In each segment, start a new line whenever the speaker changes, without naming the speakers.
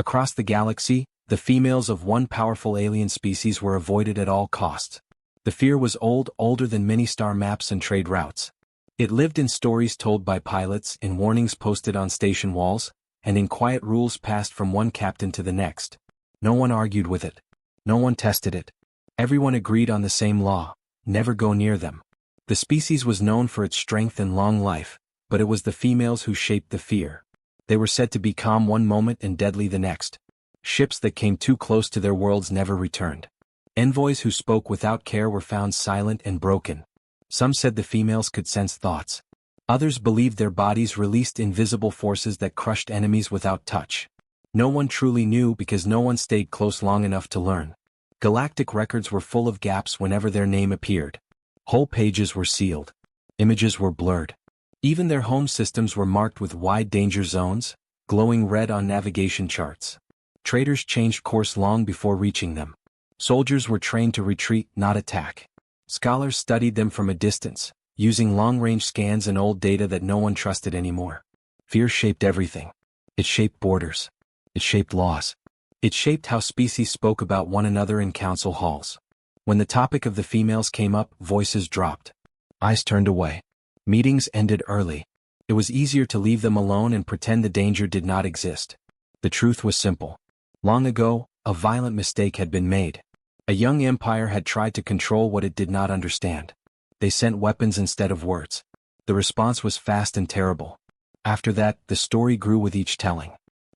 Across the galaxy, the females of one powerful alien species were avoided at all costs. The fear was older than many star maps and trade routes. It lived in stories told by pilots, in warnings posted on station walls, and in quiet rules passed from one captain to the next. No one argued with it. No one tested it. Everyone agreed on the same law: never go near them. The species was known for its strength and long life, but it was the females who shaped the fear. They were said to be calm one moment and deadly the next. Ships that came too close to their worlds never returned. Envoys who spoke without care were found silent and broken. Some said the females could sense thoughts. Others believed their bodies released invisible forces that crushed enemies without touch. No one truly knew because no one stayed close long enough to learn. Galactic records were full of gaps whenever their name appeared. Whole pages were sealed. Images were blurred. Even their home systems were marked with wide danger zones, glowing red on navigation charts. Traders changed course long before reaching them. Soldiers were trained to retreat, not attack. Scholars studied them from a distance, using long-range scans and old data that no one trusted anymore. Fear shaped everything. It shaped borders. It shaped laws. It shaped how species spoke about one another in council halls. When the topic of the females came up, voices dropped. Eyes turned away. Meetings ended early. It was easier to leave them alone and pretend the danger did not exist. The truth was simple. Long ago, a violent mistake had been made. A young empire had tried to control what it did not understand. They sent weapons instead of words. The response was fast and terrible. After that, the story grew with each telling.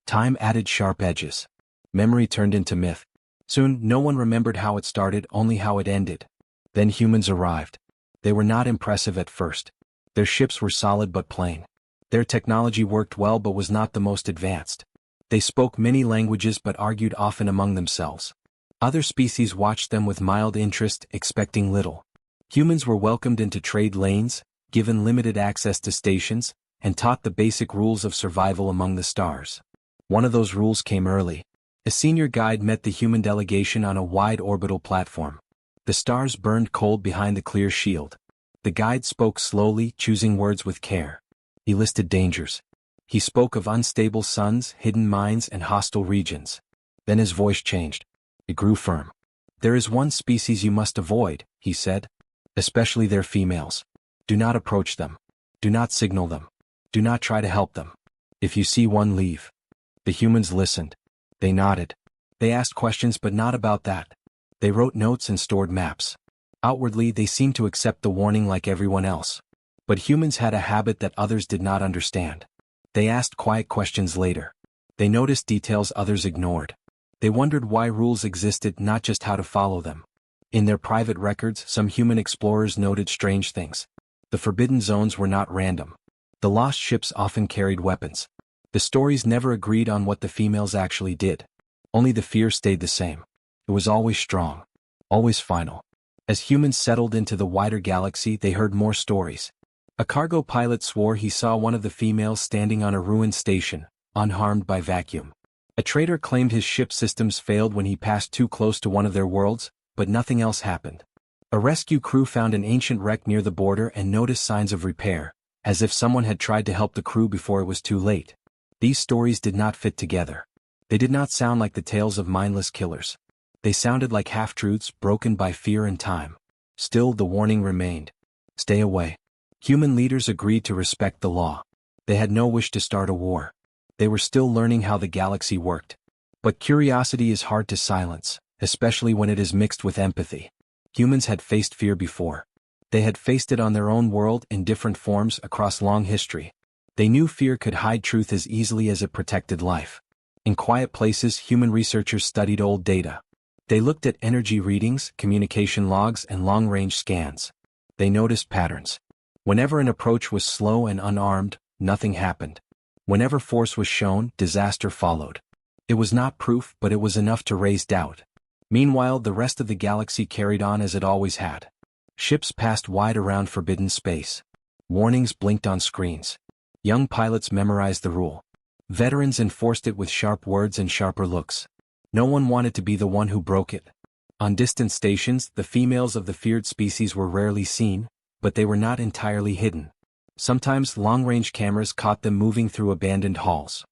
Time added sharp edges. Memory turned into myth. Soon, no one remembered how it started, only how it ended. Then humans arrived. They were not impressive at first. Their ships were solid but plain. Their technology worked well but was not the most advanced. They spoke many languages but argued often among themselves. Other species watched them with mild interest, expecting little. Humans were welcomed into trade lanes, given limited access to stations, and taught the basic rules of survival among the stars. One of those rules came early. A senior guide met the human delegation on a wide orbital platform. The stars burned cold behind the clear shield. The guide spoke slowly, choosing words with care. He listed dangers. He spoke of unstable suns, hidden mines, and hostile regions. Then his voice changed. It grew firm. There is one species you must avoid, he said. Especially their females. Do not approach them. Do not signal them. Do not try to help them. If you see one, leave. The humans listened. They nodded. They asked questions but not about that. They wrote notes and stored maps. Outwardly, they seemed to accept the warning like everyone else. But humans had a habit that others did not understand. They asked quiet questions later. They noticed details others ignored. They wondered why rules existed, not just how to follow them. In their private records, some human explorers noted strange things. The forbidden zones were not random. The lost ships often carried weapons. The stories never agreed on what the females actually did. Only the fear stayed the same. It was always strong. Always final. As humans settled into the wider galaxy, they heard more stories. A cargo pilot swore he saw one of the females standing on a ruined station, unharmed by vacuum. A trader claimed his ship systems failed when he passed too close to one of their worlds, but nothing else happened. A rescue crew found an ancient wreck near the border and noticed signs of repair, as if someone had tried to help the crew before it was too late. These stories did not fit together. They did not sound like the tales of mindless killers. They sounded like half-truths broken by fear and time. Still, the warning remained. Stay away. Human leaders agreed to respect the law. They had no wish to start a war. They were still learning how the galaxy worked. But curiosity is hard to silence, especially when it is mixed with empathy. Humans had faced fear before. They had faced it on their own world in different forms across long history. They knew fear could hide truth as easily as it protected life. In quiet places, human researchers studied old data. They looked at energy readings, communication logs, and long-range scans. They noticed patterns. Whenever an approach was slow and unarmed, nothing happened. Whenever force was shown, disaster followed. It was not proof, but it was enough to raise doubt. Meanwhile, the rest of the galaxy carried on as it always had. Ships passed wide around forbidden space. Warnings blinked on screens. Young pilots memorized the rule. Veterans enforced it with sharp words and sharper looks. No one wanted to be the one who broke it. On distant stations, the females of the feared species were rarely seen, but they were not entirely hidden. Sometimes long-range cameras caught them moving through abandoned halls.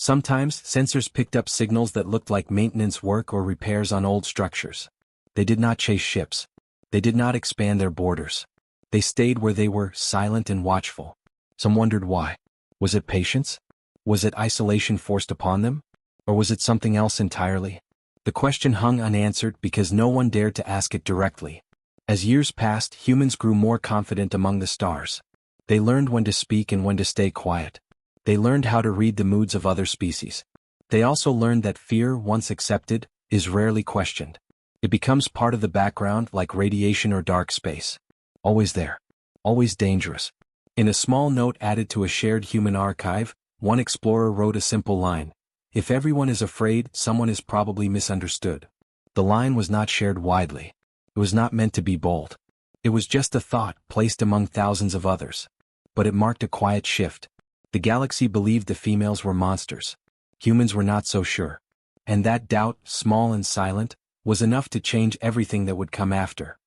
Sometimes, sensors picked up signals that looked like maintenance work or repairs on old structures. They did not chase ships. They did not expand their borders. They stayed where they were, silent and watchful. Some wondered why. Was it patience? Was it isolation forced upon them? Or was it something else entirely? The question hung unanswered because no one dared to ask it directly. As years passed, humans grew more confident among the stars. They learned when to speak and when to stay quiet. They learned how to read the moods of other species. They also learned that fear, once accepted, is rarely questioned. It becomes part of the background like radiation or dark space. Always there. Always dangerous. In a small note added to a shared human archive, one explorer wrote a simple line. If everyone is afraid, someone is probably misunderstood. The line was not shared widely. It was not meant to be bold. It was just a thought placed among thousands of others. But it marked a quiet shift. The galaxy believed the females were monsters. Humans were not so sure. And that doubt, small and silent, was enough to change everything that would come after.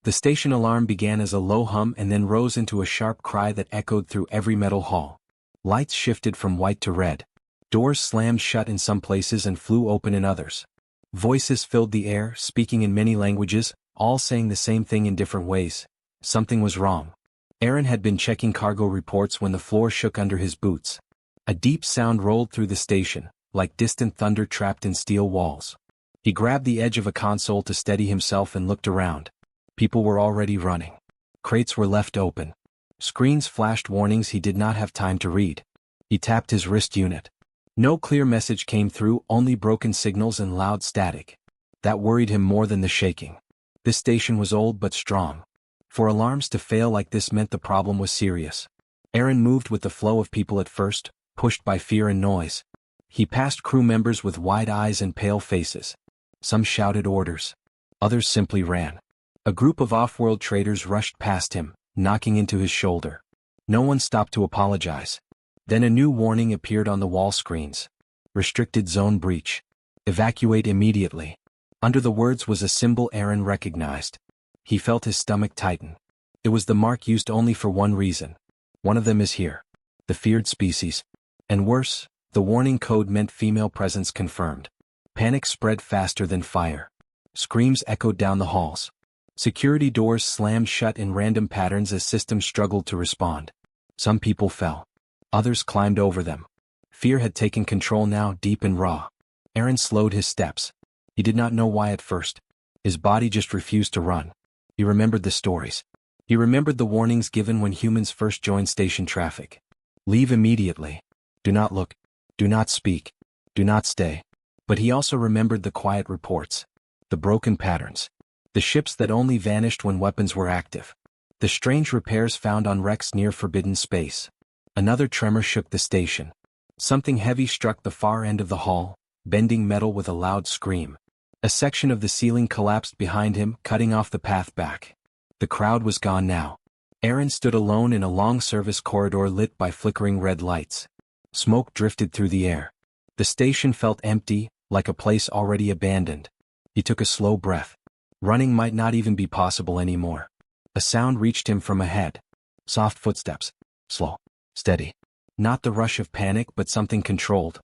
The station alarm began as a low hum and then rose into a sharp cry that echoed through every metal hall. Lights shifted from white to red. Doors slammed shut in some places and flew open in others. Voices filled the air, speaking in many languages, all saying the same thing in different ways. Something was wrong. Aaron had been checking cargo reports when the floor shook under his boots. A deep sound rolled through the station, like distant thunder trapped in steel walls. He grabbed the edge of a console to steady himself and looked around. People were already running. Crates were left open. Screens flashed warnings he did not have time to read. He tapped his wrist unit. No clear message came through, only broken signals and loud static. That worried him more than the shaking. This station was old but strong. For alarms to fail like this meant the problem was serious. Aaron moved with the flow of people at first, pushed by fear and noise. He passed crew members with wide eyes and pale faces. Some shouted orders. Others simply ran. A group of off-world traders rushed past him, knocking into his shoulder. No one stopped to apologize. Then a new warning appeared on the wall screens. Restricted zone breach. Evacuate immediately. Under the words was a symbol Aaron recognized. He felt his stomach tighten. It was the mark used only for one reason. One of them is here. The feared species. And worse, the warning code meant female presence confirmed. Panic spread faster than fire. Screams echoed down the halls. Security doors slammed shut in random patterns as systems struggled to respond. Some people fell. Others climbed over them. Fear had taken control now, deep and raw. Aaron slowed his steps. He did not know why at first. His body just refused to run. He remembered the stories. He remembered the warnings given when humans first joined station traffic. Leave immediately. Do not look. Do not speak. Do not stay. But he also remembered the quiet reports. The broken patterns. The ships that only vanished when weapons were active. The strange repairs found on wrecks near forbidden space. Another tremor shook the station. Something heavy struck the far end of the hall, bending metal with a loud scream. A section of the ceiling collapsed behind him, cutting off the path back. The crowd was gone now. Aaron stood alone in a long service corridor lit by flickering red lights. Smoke drifted through the air. The station felt empty, like a place already abandoned. He took a slow breath. Running might not even be possible anymore. A sound reached him from ahead. Soft footsteps. Slow. Steady. Not the rush of panic but something controlled.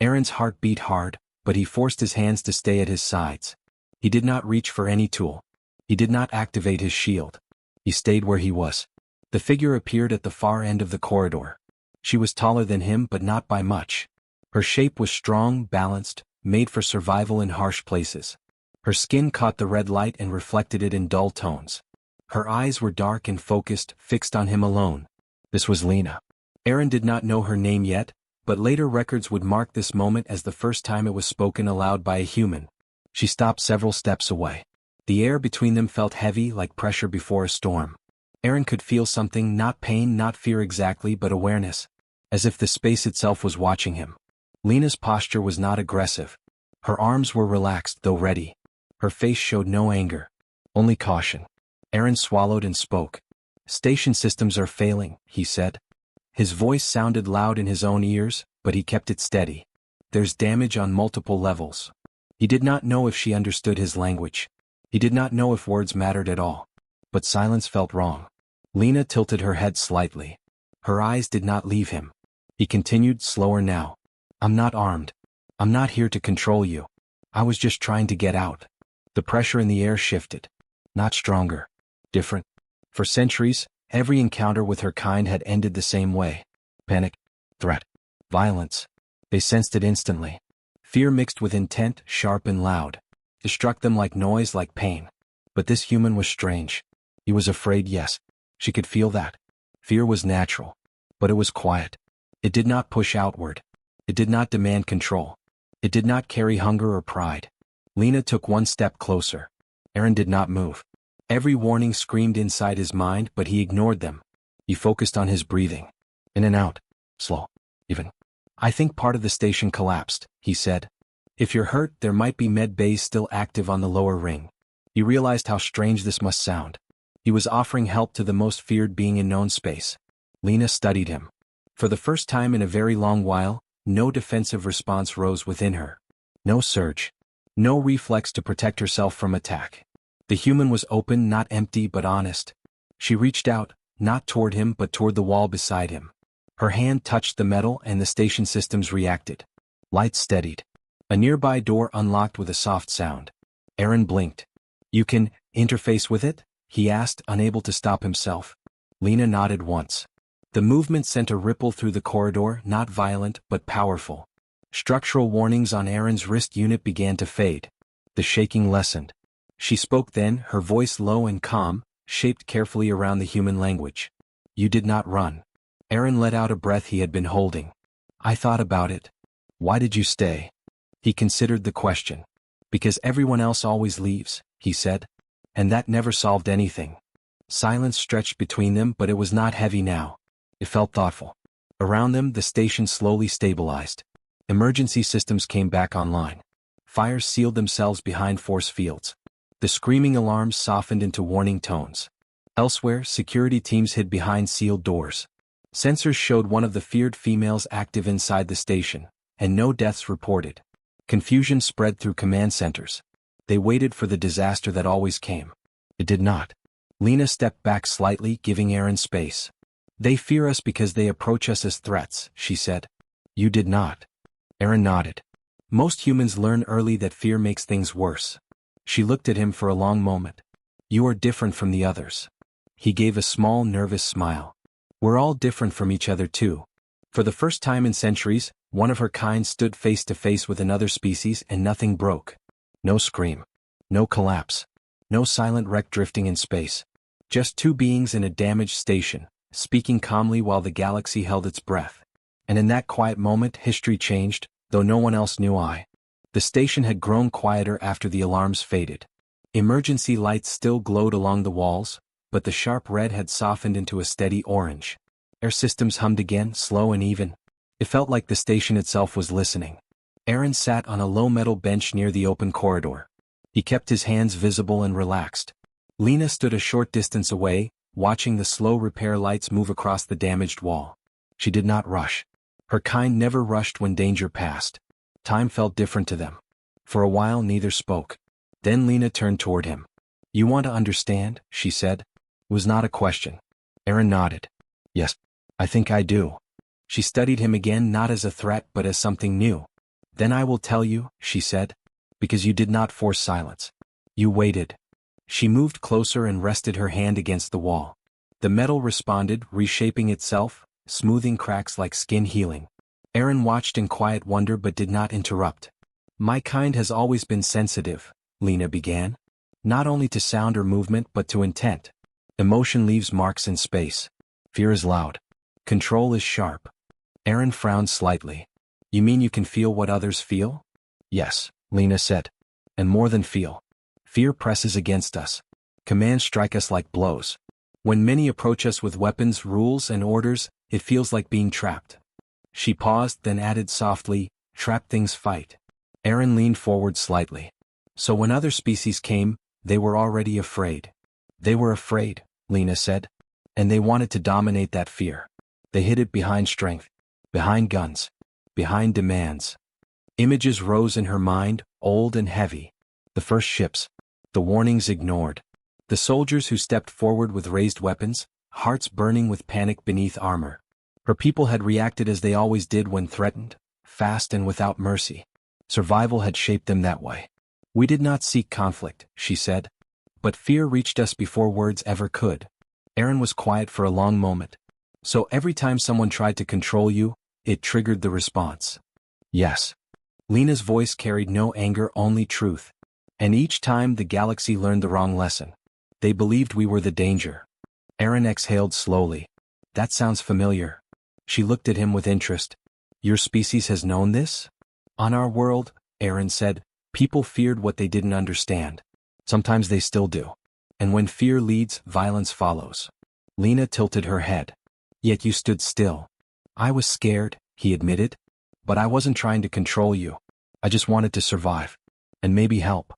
Aaron's heart beat hard, but he forced his hands to stay at his sides. He did not reach for any tool. He did not activate his shield. He stayed where he was. The figure appeared at the far end of the corridor. She was taller than him but not by much. Her shape was strong, balanced, made for survival in harsh places. Her skin caught the red light and reflected it in dull tones. Her eyes were dark and focused, fixed on him alone. This was Lena. Aaron did not know her name yet, but later records would mark this moment as the first time it was spoken aloud by a human. She stopped several steps away. The air between them felt heavy, like pressure before a storm. Aaron could feel something, not pain, not fear exactly, but awareness. As if the space itself was watching him. Lena's posture was not aggressive. Her arms were relaxed, though ready. Her face showed no anger. Only caution. Aaron swallowed and spoke. "Station systems are failing," he said. His voice sounded loud in his own ears, but he kept it steady. "There's damage on multiple levels." He did not know if she understood his language. He did not know if words mattered at all. But silence felt wrong. Lena tilted her head slightly. Her eyes did not leave him. He continued, slower now. I'm not armed. I'm not here to control you. I was just trying to get out. The pressure in the air shifted. Not stronger. Different. For centuries, every encounter with her kind had ended the same way. Panic, threat, violence. They sensed it instantly. Fear mixed with intent, sharp and loud. It struck them like noise, like pain. But this human was strange. He was afraid, yes. She could feel that. Fear was natural. But it was quiet. It did not push outward. It did not demand control. It did not carry hunger or pride. Lena took one step closer. Aaron did not move. Every warning screamed inside his mind, but he ignored them. He focused on his breathing. In and out. Slow. Even. I think part of the station collapsed, he said. If you're hurt, there might be med bays still active on the lower ring. He realized how strange this must sound. He was offering help to the most feared being in known space. Lena studied him. For the first time in a very long while, no defensive response rose within her. No surge. No reflex to protect herself from attack. The human was open, not empty but honest. She reached out, not toward him but toward the wall beside him. Her hand touched the metal and the station systems reacted. Lights steadied. A nearby door unlocked with a soft sound. Aaron blinked. You can interface with it? He asked, unable to stop himself. Lena nodded once. The movement sent a ripple through the corridor, not violent but powerful. Structural warnings on Aaron's wrist unit began to fade. The shaking lessened. She spoke then, her voice low and calm, shaped carefully around the human language. You did not run. Aaron let out a breath he had been holding. I thought about it. Why did you stay? He considered the question. Because everyone else always leaves, he said. And that never solved anything. Silence stretched between them, but it was not heavy now. It felt thoughtful. Around them, the station slowly stabilized. Emergency systems came back online. Fires sealed themselves behind force fields. The screaming alarms softened into warning tones. Elsewhere, security teams hid behind sealed doors. Sensors showed one of the feared females active inside the station, and no deaths reported. Confusion spread through command centers. They waited for the disaster that always came. It did not. Lena stepped back slightly, giving Aaron space. They fear us because they approach us as threats, she said. You did not. Aaron nodded. Most humans learn early that fear makes things worse. She looked at him for a long moment. You are different from the others. He gave a small, nervous smile. We're all different from each other too. For the first time in centuries, one of her kind stood face to face with another species and nothing broke. No scream. No collapse. No silent wreck drifting in space. Just two beings in a damaged station, speaking calmly while the galaxy held its breath. And in that quiet moment, history changed, though no one else knew why. The station had grown quieter after the alarms faded. Emergency lights still glowed along the walls, but the sharp red had softened into a steady orange. Air systems hummed again, slow and even. It felt like the station itself was listening. Aaron sat on a low metal bench near the open corridor. He kept his hands visible and relaxed. Lena stood a short distance away, watching the slow repair lights move across the damaged wall. She did not rush. Her kind never rushed when danger passed. Time felt different to them. For a while neither spoke. Then Lena turned toward him. You want to understand, she said. It was not a question. Aaron nodded. Yes, I think I do. She studied him again, not as a threat but as something new. Then I will tell you, she said. Because you did not force silence. You waited. She moved closer and rested her hand against the wall. The metal responded, reshaping itself, smoothing cracks like skin healing. Aaron watched in quiet wonder but did not interrupt. My kind has always been sensitive, Lena began. Not only to sound or movement but to intent. Emotion leaves marks in space. Fear is loud. Control is sharp. Aaron frowned slightly. You mean you can feel what others feel? Yes, Lena said. And more than feel. Fear presses against us. Commands strike us like blows. When many approach us with weapons, rules, and orders, it feels like being trapped. She paused, then added softly, "Trapped things fight." Aaron leaned forward slightly. So when other species came, they were already afraid. They were afraid, Lena said. And they wanted to dominate that fear. They hid it behind strength, behind guns, behind demands. Images rose in her mind, old and heavy. The first ships. The warnings ignored. The soldiers who stepped forward with raised weapons, hearts burning with panic beneath armor. Her people had reacted as they always did when threatened, fast and without mercy. Survival had shaped them that way. We did not seek conflict, she said. But fear reached us before words ever could. Aaron was quiet for a long moment. So every time someone tried to control you, it triggered the response. Yes. Lena's voice carried no anger, only truth. And each time the galaxy learned the wrong lesson. They believed we were the danger. Aaron exhaled slowly. That sounds familiar. She looked at him with interest. Your species has known this? On our world, Aaron said, people feared what they didn't understand. Sometimes they still do. And when fear leads, violence follows. Lena tilted her head. Yet you stood still. I was scared, he admitted. But I wasn't trying to control you. I just wanted to survive. And maybe help.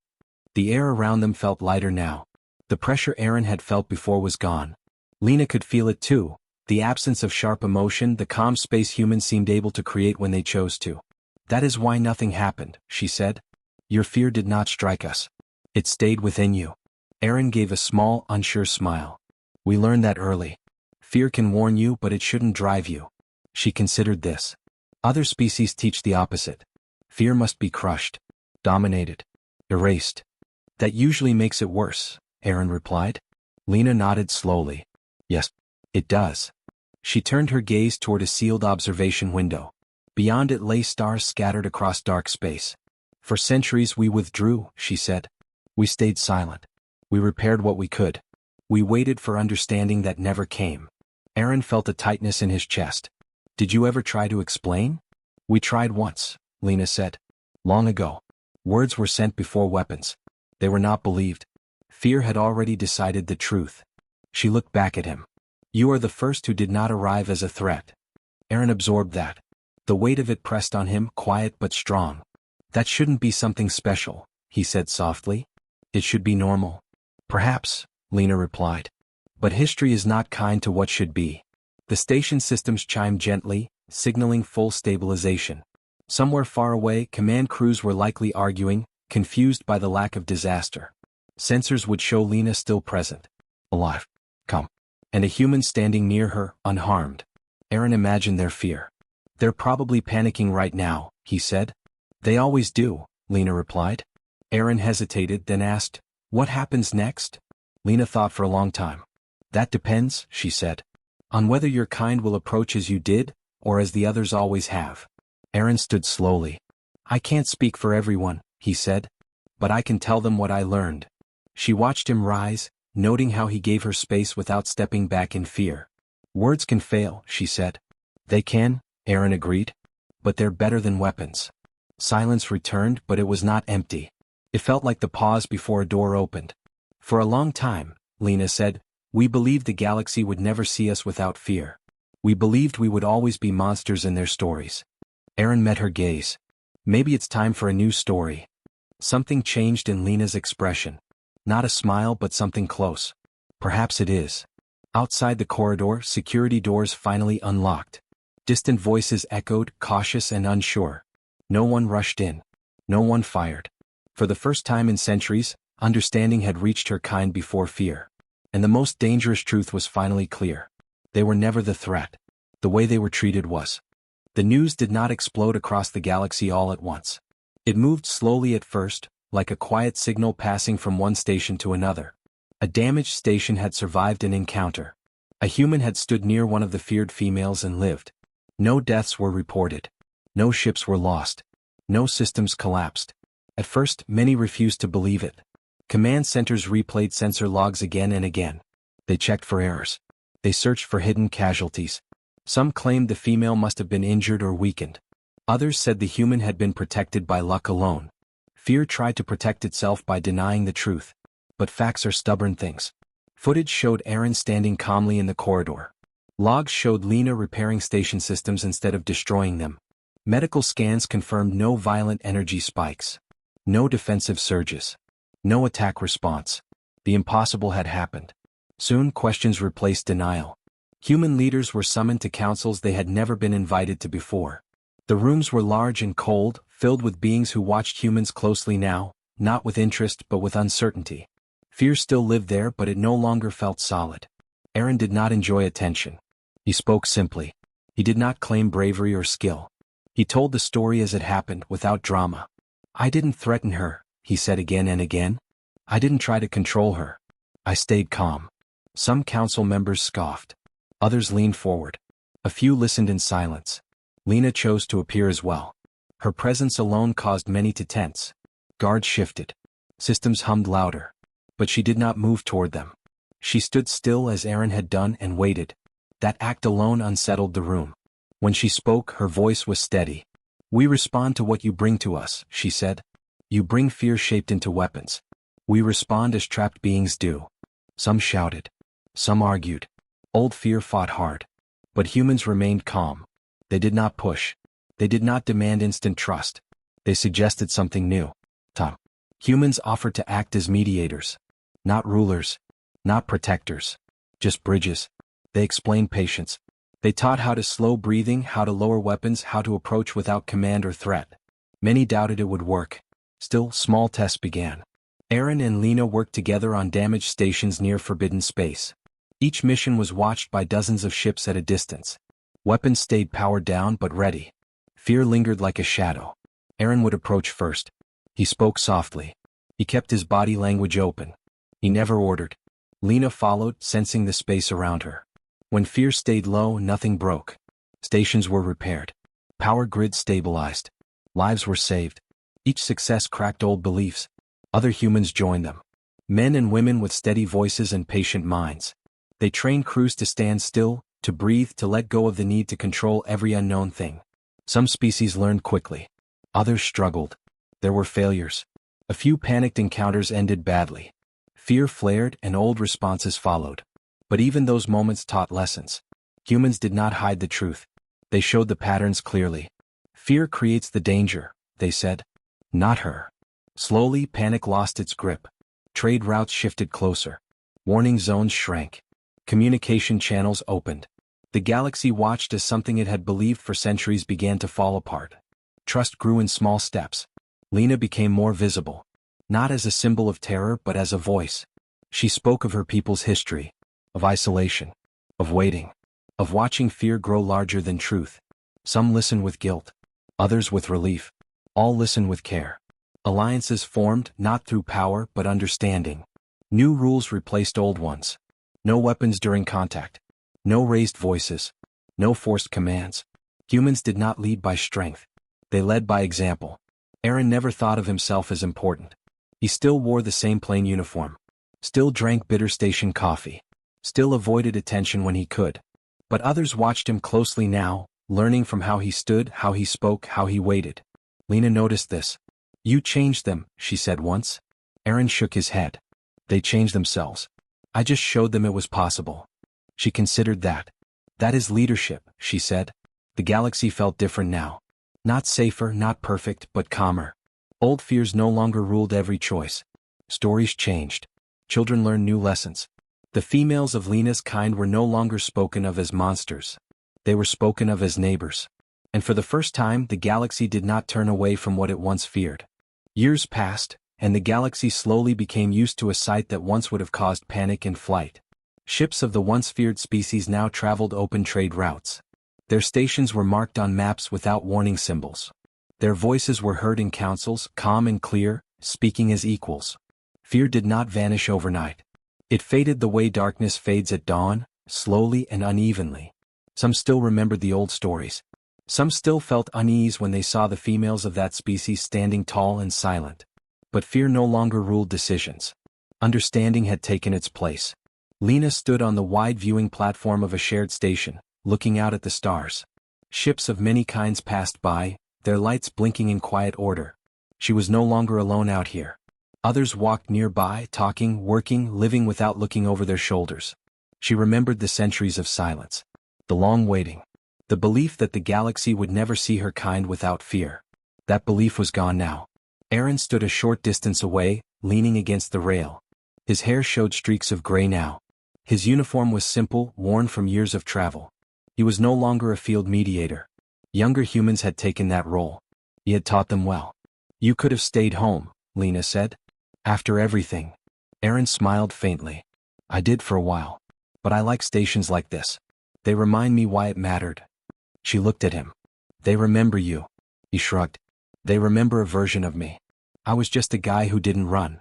The air around them felt lighter now. The pressure Aaron had felt before was gone. Lena could feel it too. The absence of sharp emotion the calm space humans seemed able to create when they chose to. That is why nothing happened, she said. Your fear did not strike us. It stayed within you. Aaron gave a small, unsure smile. We learned that early. Fear can warn you, but it shouldn't drive you. She considered this. Other species teach the opposite. Fear must be crushed, dominated, erased. That usually makes it worse, Aaron replied. Lena nodded slowly. Yes, it does. She turned her gaze toward a sealed observation window. Beyond it lay stars scattered across dark space. For centuries we withdrew, she said. We stayed silent. We repaired what we could. We waited for understanding that never came. Aaron felt a tightness in his chest. Did you ever try to explain? We tried once, Lena said. Long ago. Words were sent before weapons. They were not believed. Fear had already decided the truth. She looked back at him. You are the first who did not arrive as a threat. Aaron absorbed that. The weight of it pressed on him, quiet but strong. That shouldn't be something special, he said softly. It should be normal. Perhaps, Lena replied. But history is not kind to what should be. The station systems chimed gently, signaling full stabilization. Somewhere far away, command crews were likely arguing, confused by the lack of disaster. Sensors would show Lena still present. Alive. Come. And a human standing near her, unharmed. Aaron imagined their fear. They're probably panicking right now, he said. They always do, Lena replied. Aaron hesitated, then asked, what happens next? Lena thought for a long time. That depends, she said. On whether your kind will approach as you did, or as the others always have. Aaron stood slowly. I can't speak for everyone, he said. But I can tell them what I learned. She watched him rise, noting how he gave her space without stepping back in fear. Words can fail, she said. They can, Aaron agreed. But they're better than weapons. Silence returned, but it was not empty. It felt like the pause before a door opened. For a long time, Lena said, we believed the galaxy would never see us without fear. We believed we would always be monsters in their stories. Aaron met her gaze. Maybe it's time for a new story. Something changed in Lena's expression. Not a smile, but something close. Perhaps it is. Outside the corridor, security doors finally unlocked. Distant voices echoed, cautious and unsure. No one rushed in. No one fired. For the first time in centuries, understanding had reached her kind before fear. And the most dangerous truth was finally clear. They were never the threat. The way they were treated was. The news did not explode across the galaxy all at once. It moved slowly at first, like a quiet signal passing from one station to another. A damaged station had survived an encounter. A human had stood near one of the feared females and lived. No deaths were reported. No ships were lost. No systems collapsed. At first, many refused to believe it. Command centers replayed sensor logs again and again. They checked for errors. They searched for hidden casualties. Some claimed the female must have been injured or weakened. Others said the human had been protected by luck alone. Fear tried to protect itself by denying the truth. But facts are stubborn things. Footage showed Aaron standing calmly in the corridor. Logs showed Lena repairing station systems instead of destroying them. Medical scans confirmed no violent energy spikes. No defensive surges. No attack response. The impossible had happened. Soon questions replaced denial. Human leaders were summoned to councils they had never been invited to before. The rooms were large and cold, filled with beings who watched humans closely now, not with interest but with uncertainty. Fear still lived there, but it no longer felt solid. Aaron did not enjoy attention. He spoke simply. He did not claim bravery or skill. He told the story as it happened, without drama. I didn't threaten her, he said again and again. I didn't try to control her. I stayed calm. Some council members scoffed. Others leaned forward. A few listened in silence. Lena chose to appear as well. Her presence alone caused many to tense. Guards shifted. Systems hummed louder. But she did not move toward them. She stood still as Aaron had done and waited. That act alone unsettled the room. When she spoke, her voice was steady. We respond to what you bring to us, she said. You bring fear shaped into weapons. We respond as trapped beings do. Some shouted. Some argued. Old fear fought hard. But humans remained calm. They did not push. They did not demand instant trust. They suggested something new. Humans offered to act as mediators. Not rulers. Not protectors. Just bridges. They explained patience. They taught how to slow breathing, how to lower weapons, how to approach without command or threat. Many doubted it would work. Still, small tests began. Aaron and Lena worked together on damaged stations near forbidden space. Each mission was watched by dozens of ships at a distance. Weapons stayed powered down but ready. Fear lingered like a shadow. Aaron would approach first. He spoke softly. He kept his body language open. He never ordered. Lena followed, sensing the space around her. When fear stayed low, nothing broke. Stations were repaired. Power grids stabilized. Lives were saved. Each success cracked old beliefs. Other humans joined them. Men and women with steady voices and patient minds. They trained crews to stand still, to breathe, to let go of the need to control every unknown thing. Some species learned quickly. Others struggled. There were failures. A few panicked encounters ended badly. Fear flared and old responses followed. But even those moments taught lessons. Humans did not hide the truth. They showed the patterns clearly. Fear creates the danger, they said. Not her. Slowly, panic lost its grip. Trade routes shifted closer. Warning zones shrank. Communication channels opened. The galaxy watched as something it had believed for centuries began to fall apart. Trust grew in small steps. Lena became more visible. Not as a symbol of terror but as a voice. She spoke of her people's history. Of isolation. Of waiting. Of watching fear grow larger than truth. Some listened with guilt. Others with relief. All listened with care. Alliances formed, not through power but understanding. New rules replaced old ones. No weapons during contact. No raised voices. No forced commands. Humans did not lead by strength. They led by example. Aaron never thought of himself as important. He still wore the same plain uniform. Still drank bitter station coffee. Still avoided attention when he could. But others watched him closely now, learning from how he stood, how he spoke, how he waited. Lena noticed this. You changed them, she said once. Aaron shook his head. They changed themselves. I just showed them it was possible. She considered that. That is leadership, she said. The galaxy felt different now. Not safer, not perfect, but calmer. Old fears no longer ruled every choice. Stories changed. Children learned new lessons. The females of Lena's kind were no longer spoken of as monsters. They were spoken of as neighbors. And for the first time, the galaxy did not turn away from what it once feared. Years passed, and the galaxy slowly became used to a sight that once would have caused panic and flight. Ships of the once feared species now traveled open trade routes. Their stations were marked on maps without warning symbols. Their voices were heard in councils, calm and clear, speaking as equals. Fear did not vanish overnight. It faded the way darkness fades at dawn, slowly and unevenly. Some still remembered the old stories. Some still felt unease when they saw the females of that species standing tall and silent. But fear no longer ruled decisions. Understanding had taken its place. Lena stood on the wide viewing platform of a shared station, looking out at the stars. Ships of many kinds passed by, their lights blinking in quiet order. She was no longer alone out here. Others walked nearby, talking, working, living without looking over their shoulders. She remembered the centuries of silence. The long waiting. The belief that the galaxy would never see her kind without fear. That belief was gone now. Aaron stood a short distance away, leaning against the rail. His hair showed streaks of gray now. His uniform was simple, worn from years of travel. He was no longer a field mediator. Younger humans had taken that role. He had taught them well. You could have stayed home, Lena said. After everything. Aaron smiled faintly. I did for a while. But I like stations like this. They remind me why it mattered. She looked at him. They remember you. He shrugged. They remember a version of me. I was just a guy who didn't run.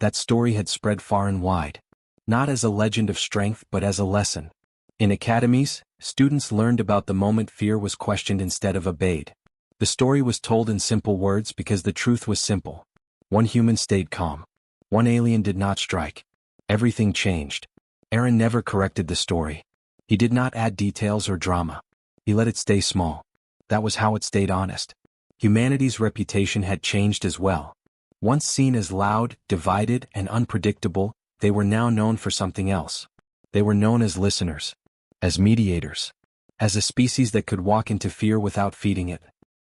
That story had spread far and wide. Not as a legend of strength but as a lesson. In academies, students learned about the moment fear was questioned instead of obeyed. The story was told in simple words because the truth was simple. One human stayed calm. One alien did not strike. Everything changed. Aaron never corrected the story. He did not add details or drama. He let it stay small. That was how it stayed honest. Humanity's reputation had changed as well. Once seen as loud, divided, and unpredictable, they were now known for something else. They were known as listeners. As mediators. As a species that could walk into fear without feeding it.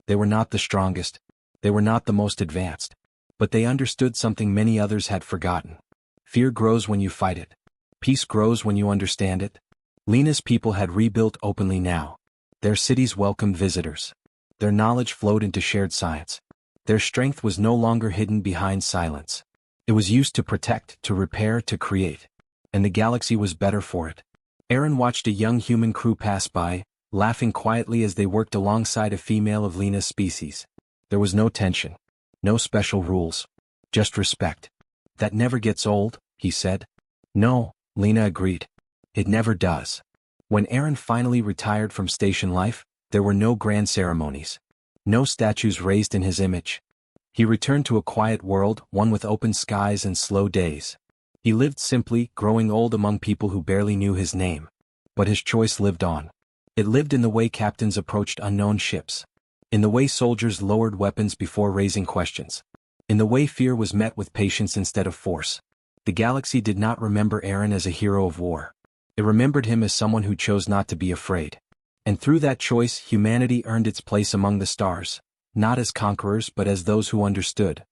They were not the strongest. They were not the most advanced. But they understood something many others had forgotten. Fear grows when you fight it. Peace grows when you understand it. Lena's people had rebuilt openly now. Their cities welcomed visitors. Their knowledge flowed into shared science. Their strength was no longer hidden behind silence. It was used to protect, to repair, to create. And the galaxy was better for it. Aaron watched a young human crew pass by, laughing quietly as they worked alongside a female of Lena's species. There was no tension. No special rules. Just respect. That never gets old, he said. No, Lena agreed. It never does. When Aaron finally retired from station life, there were no grand ceremonies. No statues raised in his image. He returned to a quiet world, one with open skies and slow days. He lived simply, growing old among people who barely knew his name. But his choice lived on. It lived in the way captains approached unknown ships. In the way soldiers lowered weapons before raising questions. In the way fear was met with patience instead of force. The galaxy did not remember Aaron as a hero of war. It remembered him as someone who chose not to be afraid. And through that choice, humanity earned its place among the stars, not as conquerors but as those who understood.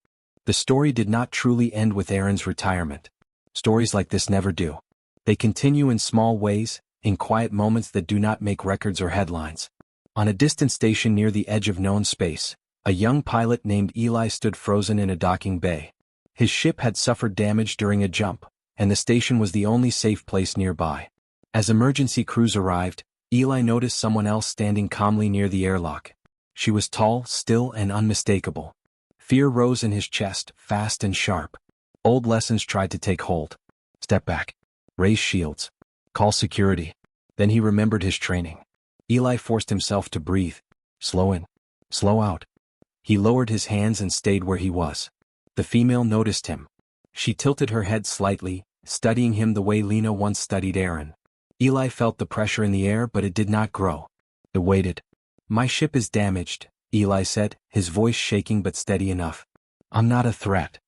The story did not truly end with Aaron's retirement. Stories like this never do. They continue in small ways, in quiet moments that do not make records or headlines. On a distant station near the edge of known space, a young pilot named Eli stood frozen in a docking bay. His ship had suffered damage during a jump, and the station was the only safe place nearby. As emergency crews arrived, Eli noticed someone else standing calmly near the airlock. She was tall, still, and unmistakable. Fear rose in his chest, fast and sharp. Old lessons tried to take hold. Step back. Raise shields. Call security. Then he remembered his training. Eli forced himself to breathe. Slow in. Slow out. He lowered his hands and stayed where he was. The female noticed him. She tilted her head slightly, studying him the way Lena once studied Aaron. Eli felt the pressure in the air but it did not grow. It waited. My ship is damaged, Eli said, his voice shaking but steady enough. I'm not a threat.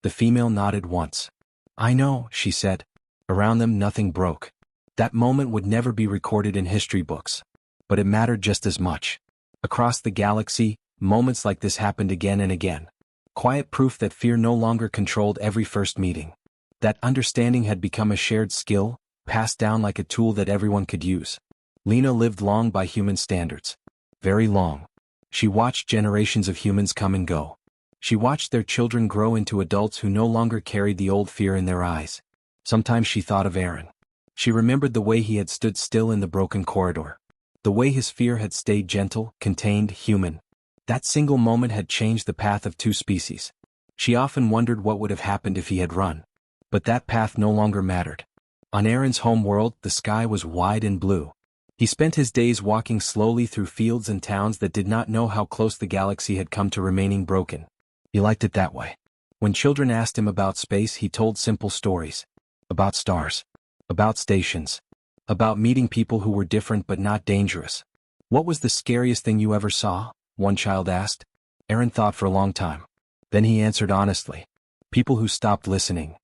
The female nodded once. I know, she said. Around them nothing broke. That moment would never be recorded in history books. But it mattered just as much. Across the galaxy, moments like this happened again and again. Quiet proof that fear no longer controlled every first meeting. That understanding had become a shared skill, passed down like a tool that everyone could use. Lena lived long by human standards. Very long. She watched generations of humans come and go. She watched their children grow into adults who no longer carried the old fear in their eyes. Sometimes she thought of Aaron. She remembered the way he had stood still in the broken corridor. The way his fear had stayed gentle, contained, human. That single moment had changed the path of two species. She often wondered what would have happened if he had run. But that path no longer mattered. On Aaron's home world, the sky was wide and blue. He spent his days walking slowly through fields and towns that did not know how close the galaxy had come to remaining broken. He liked it that way. When children asked him about space, he told simple stories. About stars. About stations. About meeting people who were different but not dangerous. What was the scariest thing you ever saw? One child asked. Aaron thought for a long time. Then he answered honestly. People who stopped listening.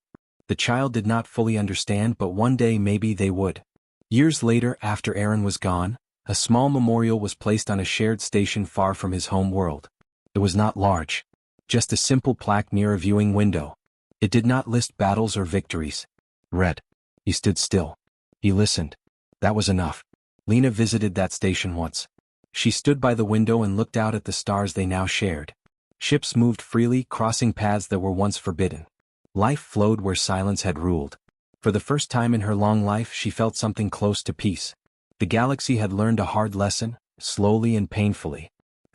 The child did not fully understand, but one day maybe they would. Years later, after Aaron was gone, a small memorial was placed on a shared station far from his home world. It was not large. Just a simple plaque near a viewing window. It did not list battles or victories. Read. He stood still. He listened. That was enough. Lena visited that station once. She stood by the window and looked out at the stars they now shared. Ships moved freely, crossing paths that were once forbidden. Life flowed where silence had ruled. For the first time in her long life, she felt something close to peace. The galaxy had learned a hard lesson, slowly and painfully.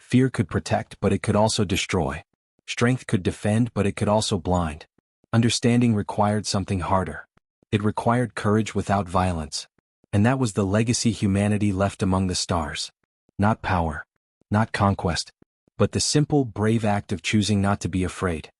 Fear could protect, but it could also destroy. Strength could defend, but it could also blind. Understanding required something harder. It required courage without violence. And that was the legacy humanity left among the stars. Not power. Not conquest. But the simple, brave act of choosing not to be afraid.